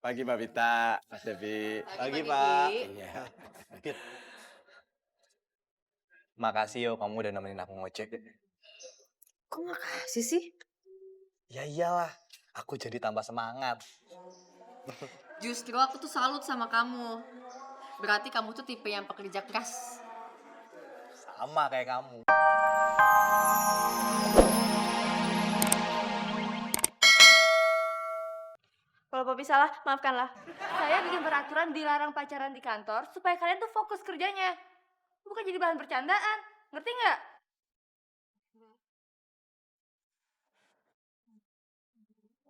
Pagi Mbak Vita, Mas Devi. Pagi, Pak. Iya. Fit. Makasih yo kamu udah nemenin aku ngojek. Kok makasih sih? Ya iyalah, aku jadi tambah semangat. Justru aku tuh salut sama kamu. Berarti kamu tuh tipe yang pekerja keras. Sama kayak kamu. Kalau Poppy salah, maafkanlah. Saya bikin peraturan dilarang pacaran di kantor supaya kalian tuh fokus kerjanya. Bukan jadi bahan bercandaan. Ngerti nggak?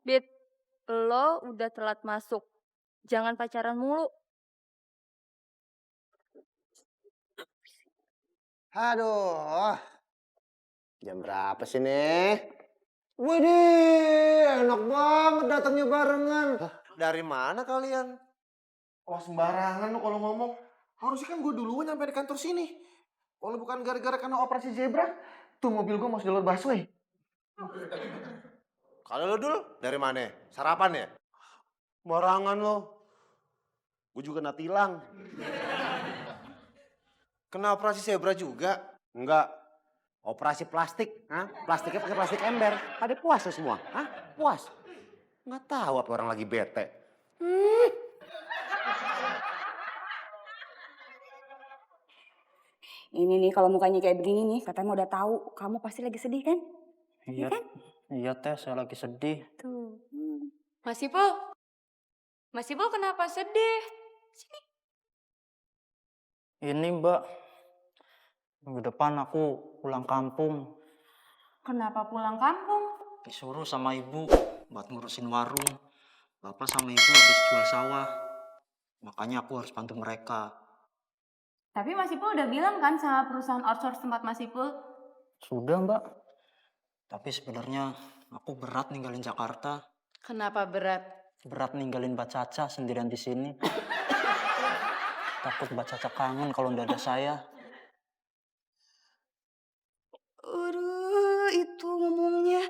Bit, lo udah telat masuk. Jangan pacaran mulu. Aduh, jam berapa sih nih? Widih, enak banget datangnya barengan. Dari mana kalian? Oh sembarangan lu kalau ngomong. Harusnya kan gue duluan nyampe di kantor sini. Kalau bukan gara-gara karena operasi zebra, tuh mobil gue masuk jalur busway. Kalau lo dulu dari mana? Sarapan ya? Barangan lo. Gue juga natilang. Kena operasi zebra juga? Enggak. Operasi plastik, hah? Plastiknya pakai plastik ember. Pada puas lo semua, hah? Puas? Nggak tahu apa orang lagi bete. Ini nih kalau mukanya kayak begini nih, katanya udah tahu kamu pasti lagi sedih kan? Iya, kan? iya teh, saya lagi sedih. Tuh. Mas Ipul. Mas Ipul kenapa sedih? Sini. Ini Mbak, minggu depan aku pulang kampung. Kenapa pulang kampung? Disuruh sama ibu buat ngurusin warung. Bapak sama ibu habis jual sawah. Makanya aku harus bantu mereka. Tapi Mas Ipul udah bilang kan sama perusahaan outsource tempat Mas Ipul? Sudah Mbak. Tapi sebenarnya aku berat ninggalin Jakarta. Kenapa berat? Berat ninggalin Mbak Caca sendirian di sini. Takut Mbak Caca kangen kalau nggak ada saya. Aduh, itu ngomongnya.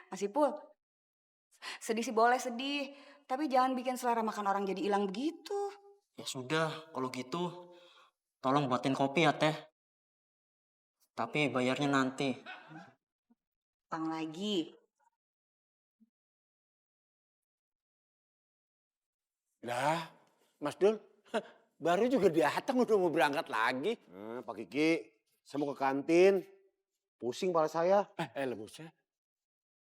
Mas Ipul, sedih sih boleh sedih. Tapi jangan bikin selera makan orang jadi hilang begitu. Ya sudah, kalau gitu tolong buatin kopi ya teh. Tapi bayarnya nanti. Utang lagi. Lah, Mas Dul, baru juga datang udah mau berangkat lagi. Pak Kiki, saya mau ke kantin. Pusing kepala saya. Lebusnya.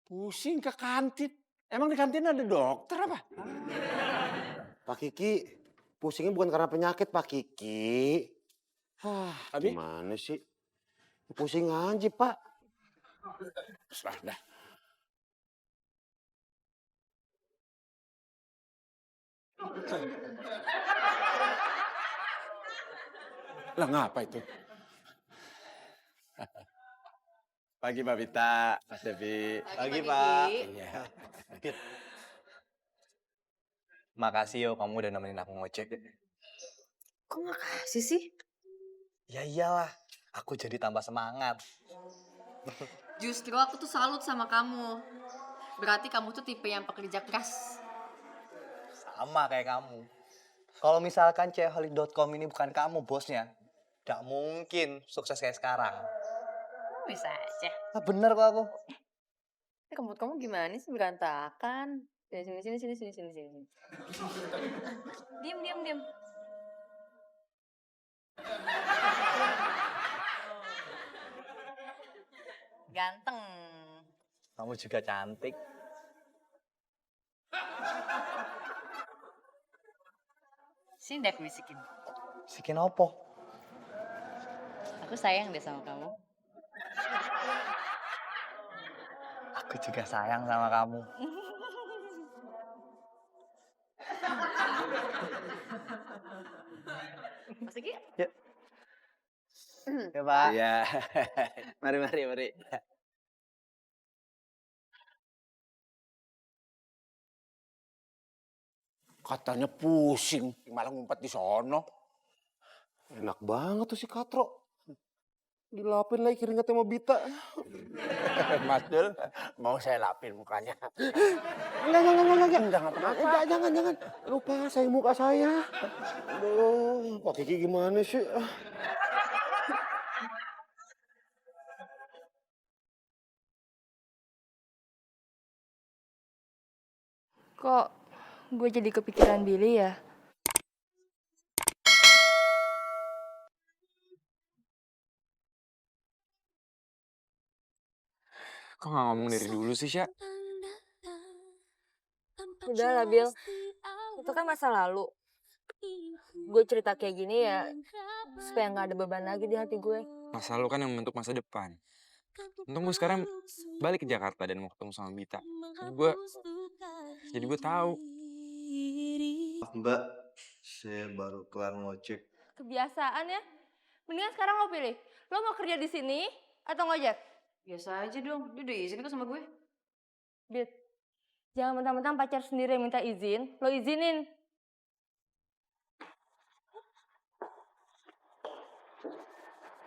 Pusing ke kantin. Emang di kantin ada dokter apa? Pak Kiki, pusingnya bukan karena penyakit Pak Kiki. Abi? Gimana sih? Pusing aja Pak. Dah. Lah ngapa itu? Pagi Mbak Vita, Mas Devi. Pagi, Pak. Iya. Fit. Makasih yo kamu udah nemenin aku ngojek. Kok makasih sih? Ya iyalah, aku jadi tambah semangat. Justru aku tuh salut sama kamu. Berarti kamu tuh tipe yang pekerja keras. Sama kayak kamu. Kalau misalkan ceholic.com ini bukan kamu bosnya, gak mungkin sukses kayak sekarang. Bisa aja. Bener kok aku. Rambut kamu gimana sih berantakan? Sini. Diam. Ganteng. Kamu juga cantik. Sini deh aku bisikin. Sikin opo? Aku sayang deh sama kamu. Aku juga sayang sama kamu. Mas Iki? Yuk. Ya Pak. Iya. mari. Katanya pusing, malah ngumpet di sono. Enak banget tuh si Katro. Dilapin lagi keringatnya sama Bita. Mas Dul, mau saya lapin mukanya. Jangan. Lupa saya muka saya. Aduh, Pak Kiki gimana sih? Kok gue jadi kepikiran Billy ya? Kok nggak ngomong dari dulu sih, Sya? Udah lah, Bil. Itu kan masa lalu. Gue cerita kayak gini ya, supaya nggak ada beban lagi di hati gue. Masa lalu kan yang membentuk masa depan. Untung gue sekarang balik ke Jakarta dan mau ketemu sama Bita. Jadi gue tahu. Mbak, saya baru kelar ngojek. Kebiasaan ya. Mendingan sekarang lo pilih. Lo mau kerja di sini atau ngojek? Biasa aja dong, dia udah izin kok sama gue. Bil, jangan mentang-mentang pacar sendiri yang minta izin, lo izinin.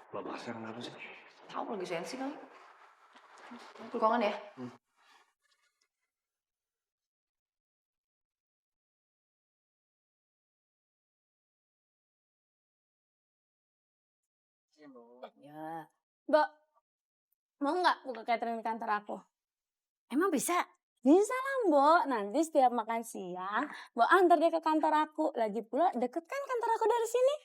Bapak saya kenapa sih? Tahu lagi sensi kali. Rukongan ya? Ya. Mbak, mau nggak buka catering di kantor aku? Emang bisa? Bisa lah, Mbok. Nanti setiap makan siang, Mbok antar dia ke kantor aku. Lagi pula deket kan kantor aku dari sini.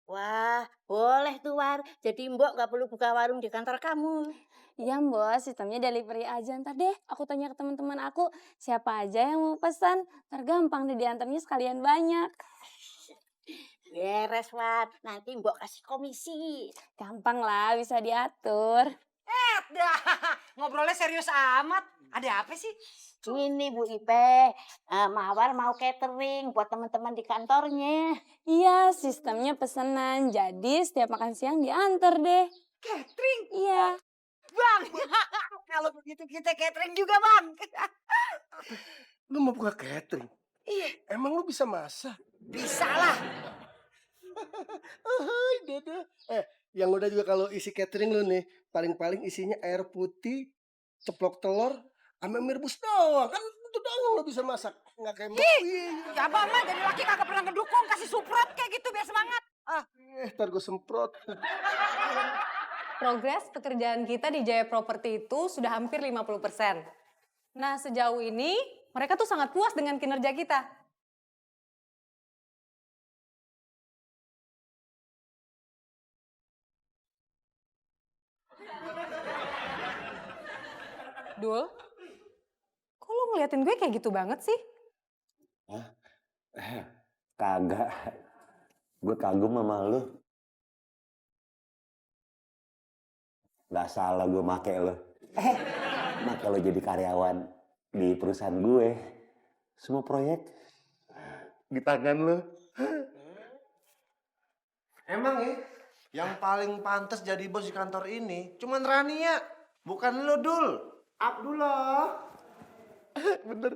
Wah, boleh tuh, War. Jadi Mbok nggak perlu buka warung di kantor kamu. Iya, Mbok. Sistemnya delivery aja. Ntar deh, aku tanya ke teman-teman aku, siapa aja yang mau pesan. Ntar gampang deh diantarnya sekalian banyak. Beres, War. Nanti Mbok kasih komisi. Gampang lah, bisa diatur. Dah, ngobrolnya serius amat. Ada apa sih? Ini Bu Ipe, Mawar mau catering buat teman-teman di kantornya. Iya, sistemnya pesanan. Jadi setiap makan siang diantar deh. Catering? Iya. Bang, kalau begitu kita catering juga, Bang. Lu mau buka catering? Iya. Emang lu bisa masak? Bisa lah. Dede. Yang udah juga kalau isi catering lu nih, paling-paling isinya air putih, ceplok telur, sama mie rebus doang. Kan itu doang lo bisa masak. Nggak kayak Ya Bang mah jadi laki kagak pernah ngedukung, kasih suprot kayak gitu biar semangat. ntar gue semprot. Progres pekerjaan kita di Jaya Property itu sudah hampir 50%. Nah, sejauh ini mereka tuh sangat puas dengan kinerja kita. Dul, kok lu ngeliatin gue kayak gitu banget sih? Hah? Kagak. Gue kagum sama lu. Gak salah gue make lo. Make lo jadi karyawan di perusahaan gue. Semua proyek di tangan lo. Emang ya, yang paling pantas jadi bos di kantor ini cuman Rania, bukan lo, Dul. Abdullah. Bener.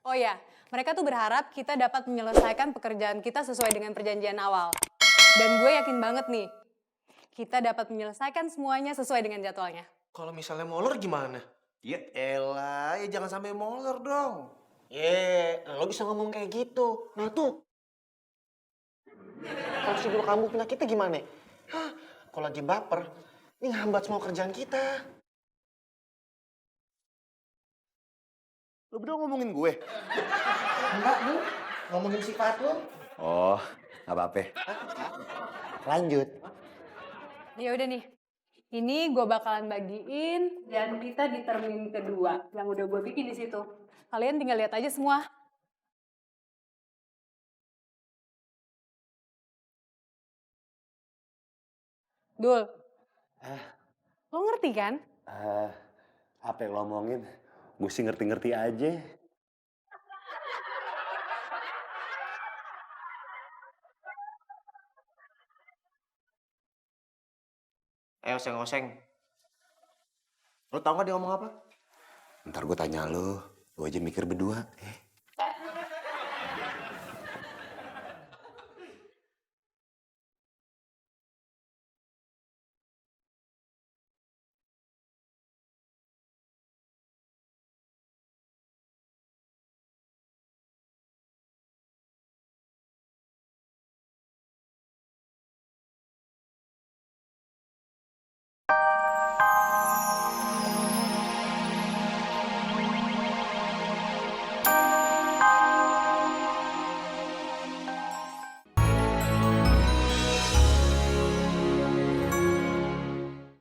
Oh ya, mereka tuh berharap kita dapat menyelesaikan pekerjaan kita sesuai dengan perjanjian awal. Dan gue yakin banget nih, kita dapat menyelesaikan semuanya sesuai dengan jadwalnya. Kalau misalnya molor gimana? Ya elah, ya jangan sampai molor dong. Lo bisa ngomong kayak gitu. Nah tuh. Kalau si guru kamu punya kita gimana? Hah, kalau lagi baper, ini ngehambat semua kerjaan kita. Lo berdua ngomongin gue? Enggak, Bu. Ngomongin sifat lo. Oh, gak apa-apa. Lanjut. Ya udah nih, ini gue bakalan bagiin dan kita di termin kedua yang udah gue bikin di situ. Kalian tinggal lihat aja semua. Dul, lo ngerti kan? Apa yang lo omongin? Gue sih ngerti-ngerti aja. Oseng-oseng. Lo tau gak dia ngomong apa? Ntar gue tanya lo aja mikir berdua.